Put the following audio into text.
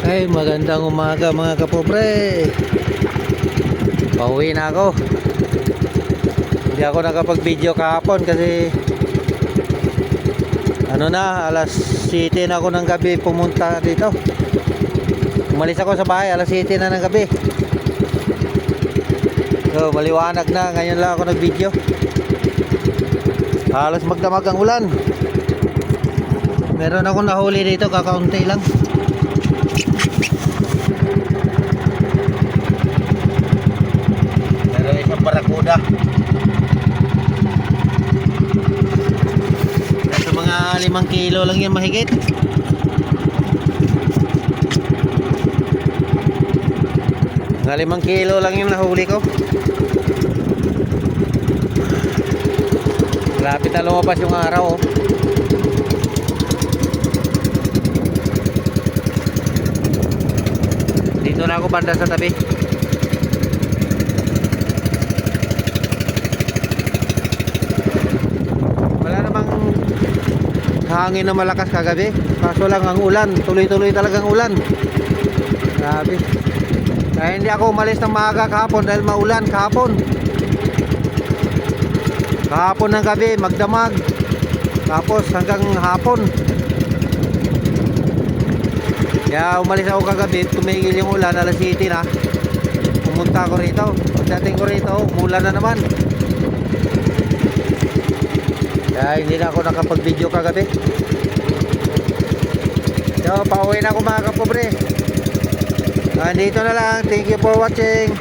Ay, magandang umaga mga kapobre. Pauwi na ako. Hindi ako nakapag-video kahapon kasi ano na, alas 7 na ako ng gabi pumunta dito. Umalis ako sa bahay, alas 7 na ng gabi. So, maliwanag na, ngayon lang ako nag-video. Halos magdamag ang ulan. Meron akong nahuli dito, kakaunti lang. Meron isang barakuda. Nasa mga 5 kilo lang yan mahigit. Mga 5 kilo lang yung nahuli ko. Malapit na lumabas yung araw, oh. Dito na ako banda sa tabi. Wala namang hangin na malakas kagabi. Kaso lang ang ulan, tuloy-tuloy talagang ulan. Grabe. Kaya hindi ako umalis ng maaga kahapon dahil maulan kahapon. Kahapon ng gabi, magdamag. Tapos hanggang hapon. Kaya umalis ako kagabi, tumigil yung ulan, alas 7 na. Pumunta ako rito. Pagdating ko rito, umulan na naman. Kaya hindi na ako nakapag-video kagabi. So, pauwi na ako mga kapobre. Dito na lang. Thank you for watching.